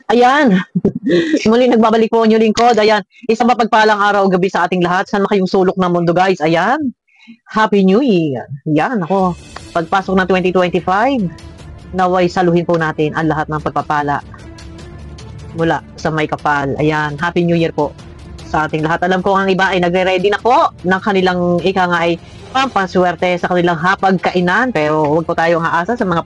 Ayan, muli nagbabalik po ang inyong lingkod. Ayan, isang mapagpalang araw gabi sa ating lahat. Saan kayong sulok ng mundo, guys? Ayan, Happy New Year. Yan, ako. Pagpasok ng 2025, naway saluhin po natin ang lahat ng pagpapala mula sa may kapal. Ayan, Happy New Year po sa ating lahat. Alam ko ang iba ay nagre-ready na po ng kanilang ika nga ay pampaswerte sa kanilang hapagkainan. Pero huwag po tayong aasa sa mga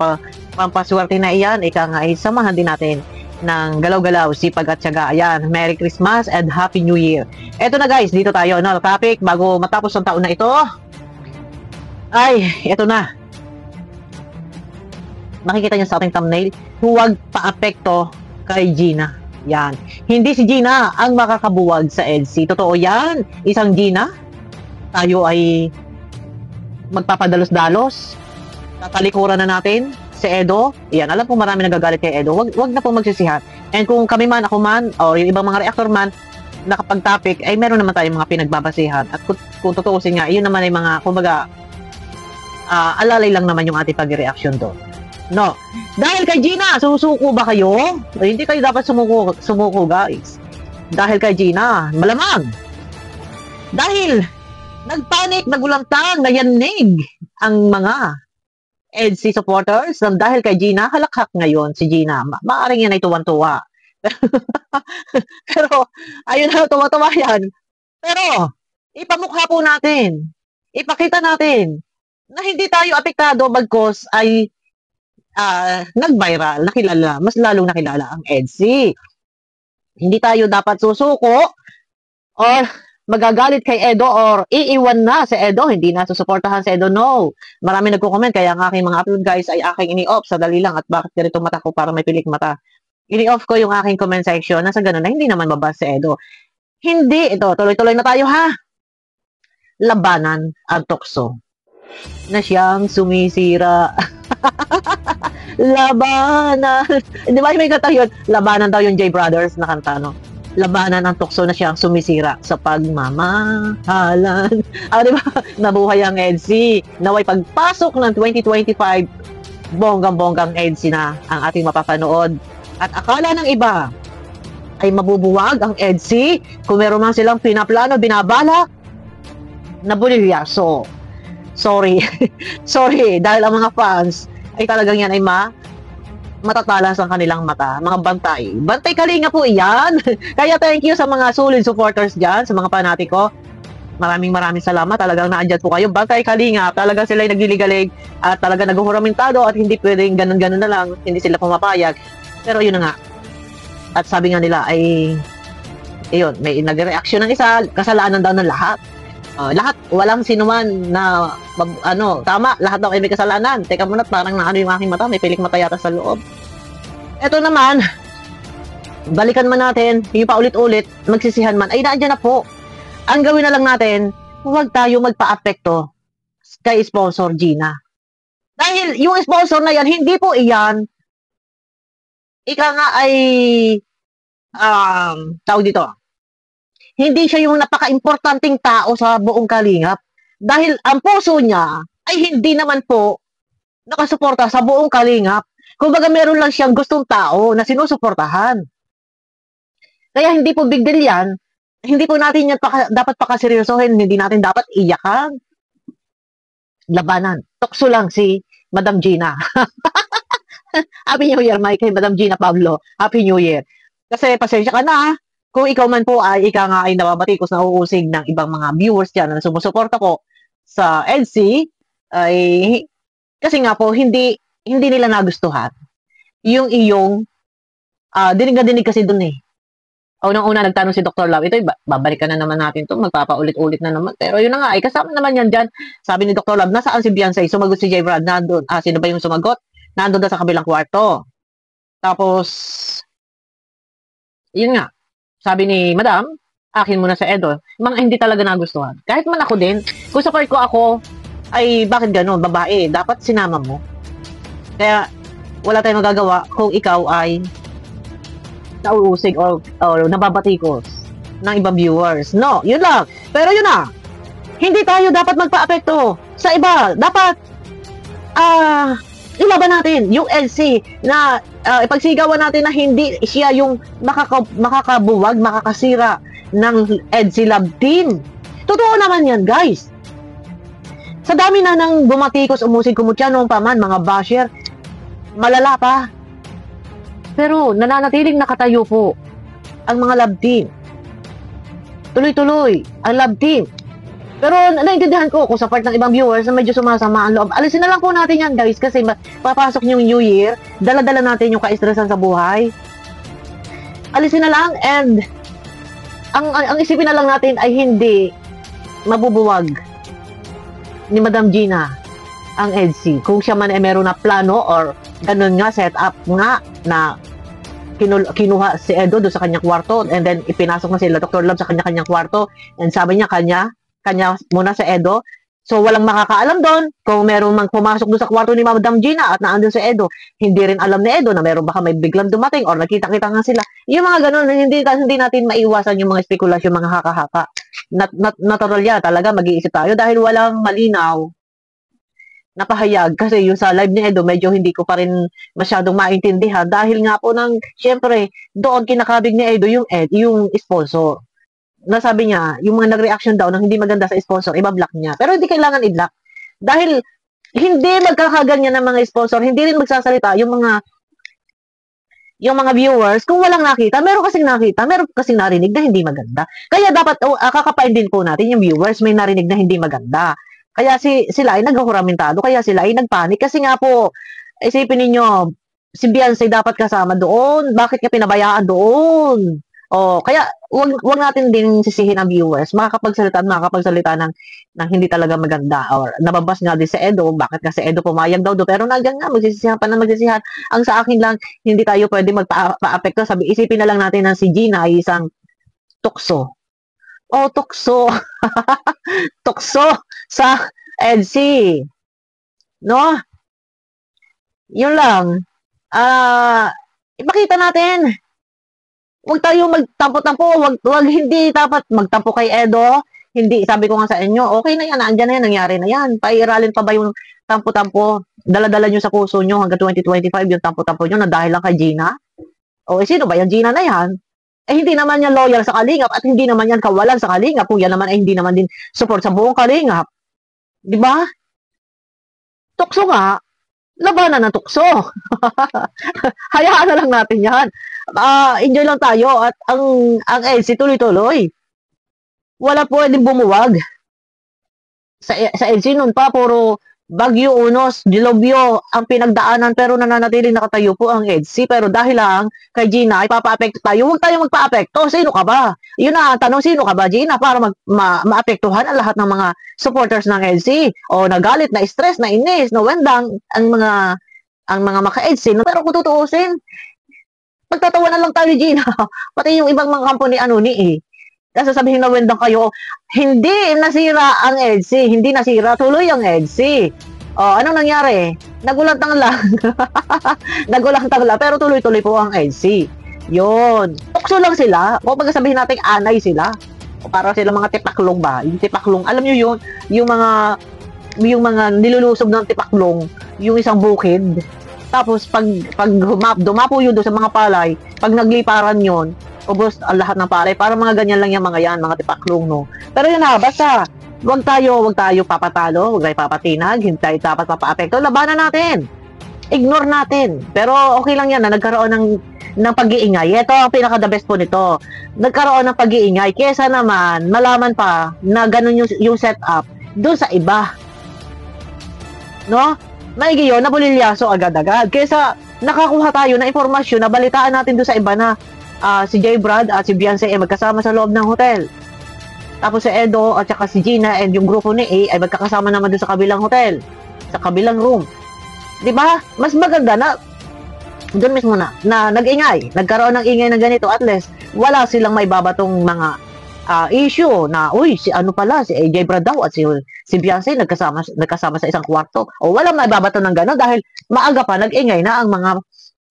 pampaswerte na iyan. Ika nga ay samahan din natin ng galaw-galaw, sipag at tiyaga. Ayan, Merry Christmas and Happy New Year. Eto na guys, dito tayo. No, topic, bago matapos ang taon na ito, ay, eto na. Makikita niyo sa ating thumbnail, huwag pa-apekto kay Gina. Yan. Hindi si Gina ang makakabuwag sa EDSI. Totoo yan. Isang Gina, tayo ay magpapadalos-dalos. Tatalikuran na natin si Edo. Yan. Alam ko marami nagagalit kay Edo. Wag na po magsisihan. And kung kami man, ako man, o yung ibang mga reactor man, nakapag-topic, ay meron naman tayong mga pinagbabasihan. At kung tutuusin nga, yun naman ay mga, kumbaga, alalay lang naman yung ating pag-reaction doon. No. Dahil kay Gina, susuko ba kayo? Hindi kayo dapat sumuko guys. Dahil kay Gina, malamang. Dahil nagpanik, nagulantang, nayanig ang mga EDSI supporters. Dahil kay Gina, halakhak ngayon si Gina. Maaring yan ay tuwan-tuwa. Pero, ayun na, tuwa-tuwa yan. Pero, ipamukha po natin. Ipakita natin na hindi tayo apektado bagkos ay nag-viral, nakilala, mas lalong nakilala ang EDSI. Hindi tayo dapat susuko or magagalit kay Edo or iiwan na si Edo, hindi na susuportahan si Edo. No. Marami nagko-comment, kaya ang aking mga upload guys ay aking ini-off sa dali lang. At bakit ganito mata ko para may pilik mata? Ini-off ko yung aking comment section na sa ganun na hindi naman mabas si Edo. Hindi, ito, tuloy-tuloy na tayo ha. Labanan ang tukso na siyang sumisira. Labanan. Di ba may kanta yun? Labanan daw yung J Brothers na kanta, no? Labanan ang tukso na siyang sumisira sa pagmamahalan. Di ba? Nabuhay ang EDSI. Naway pagpasok ng 2025, bonggang-bonggang EDSI na ang ating mapapanood. At akala ng iba ay mabubuwag ang EDSI kung meron man silang pinaplano, binabala na bulilyaso. Sorry. Sorry. Dahil ang mga fans ay talagang yan ay matatalas ang kanilang mata. Mga bantay. Bantay kalinga po iyan. Kaya thank you sa mga solid supporters dyan, sa mga panatiko. Maraming salamat. Talagang naandyan po kayo. Bantay kalinga. Talagang sila ay nagliligalig at talagang naghuhuramintado at hindi pwedeng ganun-ganun na lang. Hindi sila pumapayag. Pero yun na nga. At sabi nga nila ay yun, may nag-reaction ng isa, kasalanan daw ng lahat. Lahat, walang sinuman na tama, lahat daw ay may kasalanan. Teka muna, parang naano yung aking mata, may pilik mata yata sa loob. Eto naman, balikan man natin, yung paulit-ulit, magsisihan man, ay naandyan na po. Ang gawin na lang natin, huwag tayo magpa-apekto kay sponsor Gina. Dahil yung sponsor na yan, hindi po iyan, ika nga ay, tawag dito, hindi siya yung napaka-importanting tao sa buong kalingap. Dahil ang puso niya ay hindi naman po nakasuporta sa buong kalingap. Kumbaga meron lang siyang gustong tao na sinusuportahan. Kaya hindi po big deal yan. Hindi po natin yan dapat pakaseryosohin. Hindi natin dapat iyakan. Labanan. Tukso lang si Madam Gina. Happy New Year, Mike. Kay Madam Gina Pablo. Happy New Year. Kasi pasensya ka na. Kung ikaw man po ay ika nga ay nababatikos na uusig ng ibang mga viewers dyan na sumusuporta po sa EDSI, ay kasi nga po hindi nila nagustuhan yung iyong dinig na dinig kasi dun eh. Unang-una nagtanong si Dr. Love, ito babalikan na naman natin to, magpapaulit-ulit na naman. Pero yun na nga, ay kasama naman yan dyan. Sabi ni Dr. Love, nasaan si Beyonce? Sumagot si J. Brad, nandun. Sino ba yung sumagot? Nandun na sa kabilang kwarto. Tapos, yun nga, sabi ni Madam, akin muna sa Edo, mga hindi talaga nagustuhan. Kahit man ako din, kung support ko ako, ay bakit gano'n, babae, dapat sinama mo. Kaya, wala tayong magagawa kung ikaw ay nauusig o nababatikos ng ibang viewers. No, yun lang. Pero yun na, hindi tayo dapat magpa-apekto sa iba. Dapat, Ilaban natin yung EDSI na ipagsigawan natin na hindi siya yung makakabuwag, makakasira ng EDSI Lab Team. Totoo naman yan, guys. Sa dami na nang bumatikos, umusig, kumutya noong paman, mga basher, malala pa. Pero nananatiling nakatayo po ang mga lab team. Tuloy-tuloy ang lab team. Pero naiintindihan ko kung sa part ng ibang viewers na medyo sumasama ang loob. Alisin na lang po natin yan, guys, kasi papasok yung New Year, dala-dala natin yung ka-stressan sa buhay. Alisin na lang, and ang isipin na lang natin ay hindi mabubuwag ni Madam Gina ang EDSI. Kung siya man ay meron na plano or ganun nga, set up nga na kinuha si Edo doon sa kanyang kwarto, and then ipinasok na sila Dr. Love sa kanya-kanyang kwarto, and sabi niya kanya muna sa Edo. So walang makakaalam doon kung meron mang pumasok doon sa kwarto ni Madam Gina at naandun si Edo. Hindi rin alam ni Edo na meron baka may biglang dumating or nakita-kita nga sila. Yung mga ganun, hindi natin maiwasan yung mga spekulasyon, mga haka-haka. Natural yan, talaga mag-iisip tayo dahil walang malinaw na pahayag, kasi yung sa live ni Edo medyo hindi ko pa rin masyadong maintindihan dahil nga po syempre doon kinakabig ni Edo yung sponsor. Nasabi niya, yung mga nag-reaction daw na hindi maganda sa sponsor, ibablock niya. Pero hindi kailangan i-block. Dahil hindi magkakaganyan ng mga sponsor, hindi rin magsasalita yung mga viewers kung walang nakita. Meron kasing narinig na hindi maganda. Kaya dapat kakapain din po natin yung viewers, may narinig na hindi maganda. Kaya sila ay nagkakuramentado, kaya sila ay nagpanik. Kasi nga po, isipin ninyo, si Beyonce dapat kasama doon. Bakit ka pinabayaan doon? Kaya wag natin din sisihin ang viewers. Makakapagsalita ng hindi talaga maganda. Or nababas nga din si Edo, bakit kasi Edo pumayag daw doon. Pero nandiyan nga, magsisisihan pa na magsisihan. Ang sa akin lang, hindi tayo pwede magpa-apekto. Isipin na lang natin na si Gina ay isang tukso. Tukso. Tukso sa EDSI. No? Yun lang. Ipakita natin. Huwag tayo magtampo-tampo. Huwag hindi dapat magtampo kay Edo. Hindi, sabi ko nga sa inyo, okay na yan, andyan na yan, nangyari na yan. Pairalin pa ba yung tampo-tampo? Dala-dala nyo sa puso nyo hanggang 2025 yung tampo-tampo nyo na dahil lang kay Gina? Sino ba yung Gina na yan? Hindi naman yan loyal sa Kalingap at hindi naman yan kawalan sa Kalingap. Kung yan naman ay hindi naman din support sa buong Kalingap. Di ba? Tukso nga. Labanan ng tukso. Hayaan na lang natin yan. Enjoy lang tayo at ang EDSI tuloy-tuloy. Wala pwedeng bumuwag. Sa EDSI nun pa, puro Bagyo, Unos, Dilobyo ang pinagdaanan, pero nananatiling nakatayo po ang EDSI. Pero dahil lang kay Gina ay papa-apekto tayo, huwag tayong magpa-apekto. Sino ka ba? Yun na ang tanong, sino ka ba, Gina, para maapektuhan ang lahat ng mga supporters ng EDSI? Nagalit, na stress, na inis, na wendang ang mga maka-EDSI. Pero kung tutuusin, pagtatawa na lang tayo ni Gina. Pati yung ibang mga company Kasi sabihin na wendang kayo, hindi nasira ang EDSI, hindi nasira, tuloy ang EDSI. Anong nangyari? Nagulantang lang. Nagulantang lang, pero tuloy-tuloy po ang EDSI. Yun. Tukso lang sila. O pagkasabihin natin, anay sila. Para sila mga tipaklong ba? Yung tipaklong, alam nyo yun, yung mga nilulusob ng tipaklong, yung isang bukid. Tapos, pag dumapo yun doon sa mga palay, pag nagliparan yun, ubos ang lahat ng palay. Para mga ganyan lang yung mga tipaklong, no? Pero yun na, basta, wag tayo papatalo, wag tayo papatinag, hindi tayo dapat papaapekto. Labanan natin. Ignore natin. Pero okay lang yan na nagkaroon ng pag-iingay. Ito ang pinaka-the best po nito. Nagkaroon ng pag-iingay. Kesa naman, malaman pa na ganun yung setup doon sa iba. No? Maigi yun, nabulilyaso agad-agad. Kesa nakakuha tayo ng informasyon na balitaan natin doon sa iba na si J. Brad at si Beyonce ay magkasama sa loob ng hotel. Tapos si Edo at saka si Gina and yung grupo ni A ay magkakasama naman doon sa kabilang hotel. Sa kabilang room. Diba? Mas maganda na doon mismo na nag-ingay. Nagkaroon ng ingay na ganito. At least, wala silang may babatong mga issue na, si ano pala, si AJ Brad daw at si Beyonce nagkasama sa isang kwarto. Walang may babato ng gano'n dahil maaga pa nag-ingay na ang mga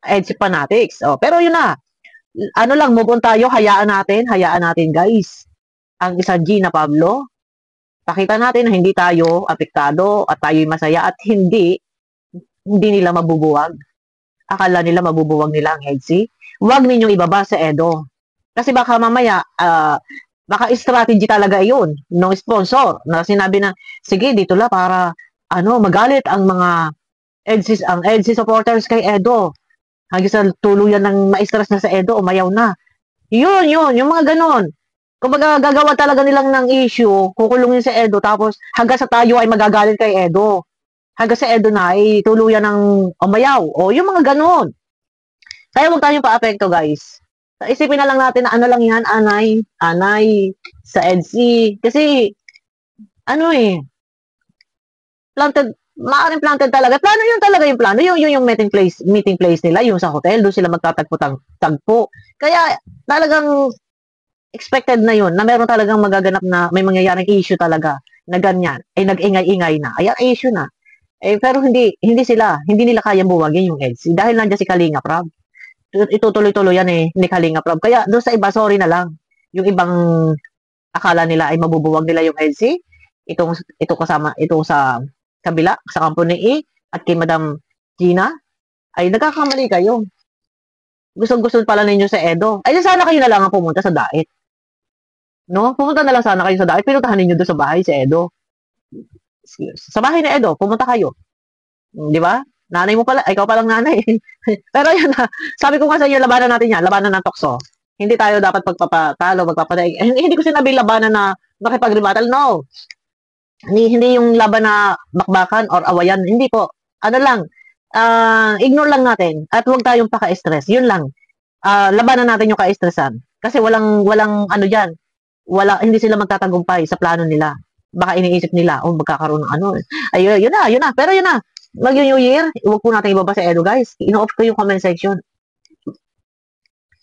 EDSI fanatics. Pero yun na. Ano lang, move on tayo, hayaan natin guys. Ang isang Gina Pablo, pakita natin na hindi tayo apektado at tayo'y masaya at hindi hindi nila mabubuwag. Akala nila mabubuwag nila ang EDSI. Huwag ninyong ibaba sa Edo. Kasi baka mamaya, baka strategy talaga yun ng sponsor na sinabi na, sige, dito la para magalit ang mga EDSI supporters kay Edo. Hanggang sa tuluyan ng ma-stress na sa Edo, umayaw na. Yun, yung mga ganon. Kumbaga, gagawa talaga nilang ng issue, kukulungin sa Edo, tapos hanggang sa tayo ay magagalit kay Edo. Hanggang sa Edo na ay tuluyan ng umayaw. O, yung mga ganon. Kaya huwag tayong pa-apekto, guys. Isipin na lang natin na ano lang yan, anay, sa EDSI. Kasi, maaaring planted talaga. Plano yun talaga yung plano. Yung meeting place nila, yung sa hotel, doon sila magtatagpo-tagpo. Kaya, talagang expected na yun, na meron talagang magaganap na may mangyayaring issue talaga na ganyan. Ay, nag-ingay-ingay na. Ayan, issue na. Pero hindi nila kayang buwagin yung EDSI dahil nandiyan si Kalinga Prab. Itutuloy-tuloy yan ni Kalinga Prab. Kaya doon sa iba, sorry na lang. Yung ibang akala nila ay mabubuwag nila yung EDSI. Itong sa kabila, sa company E, at kay Madam Gina, ay nagkakamali kayo. Gusto pala ninyo sa Edo. Ay, sana kayo na lang ang pumunta sa Daet. No? Pumunta na lang sana kayo sa Daet. Pinuntahan ninyo doon sa bahay sa Edo. Sa bahay na Edo, pumunta kayo. Di ba? Nanay mo pala, ikaw palang nanay. Pero yan na, sabi ko nga sa inyo, labanan natin yan, labanan ng tukso. Hindi tayo dapat magpapatalo, magpapadaig. Hindi ko sinabi labanan na makipag-rebuttal, no. Hindi yung laban na bakbakan or awayan, hindi po. Ignore lang natin at huwag tayong paka-stress. Yun lang. Labanan natin yung ka-stressan. Kasi walang diyan. Hindi sila magtatagumpay sa plano nila. Baka iniisip nila, magkakaroon ng yun na. Pero yun na. Mag-New Year, huwag po natin ibaba sa Edo, guys. Ino-off ko yung comment section.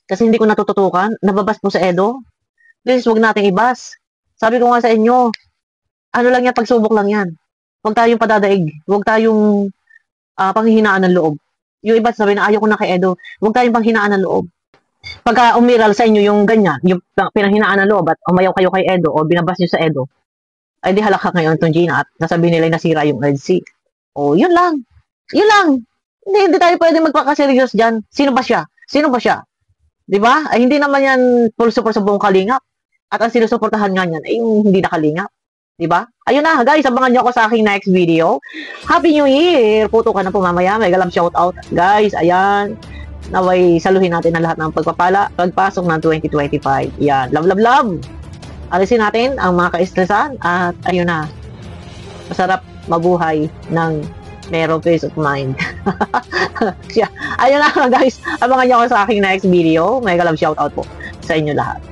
Kasi hindi ko natututukan. Nababas po sa Edo. Please, huwag natin ibas. Sabi ko nga sa inyo, lang yan, pagsubok lang yan. Huwag tayong padadaig. Huwag tayong panghihinaan ng loob. Yung iba sabi na ayaw ko na kay Edo, huwag tayong panghinaan ng loob. Pagka umiral sa inyo yung ganyan, yung pinanghinaan ng loob at umayaw kayo kay Edo o binabas nyo sa Edo, ay di halakha ngayon itong Gina at nasabi nila nasira yung EDSI. O, yun lang. Yun lang. Hindi tayo pwede magpakaseryos dyan. Sino ba siya? Diba? Ay, hindi naman yan full support sa buong Kalingap. At ang sinusuportahan nga niyan ay yung hindi na Kalingap. Diba? Ayun na, guys. Abangan nyo ako sa aking next video. Happy New Year! Puto ka na po mamaya. May galam shoutout. Guys, ayan. Naway, saluhin natin ang lahat ng pagpasok ng 2025. Yan. Love! Alisin natin ang mga ka-stressan. At ayun na. Masarap mabuhay ng merong peace of mind. Ayun na, guys. Abangan nyo ako sa aking next video. May galam shoutout po sa inyo lahat.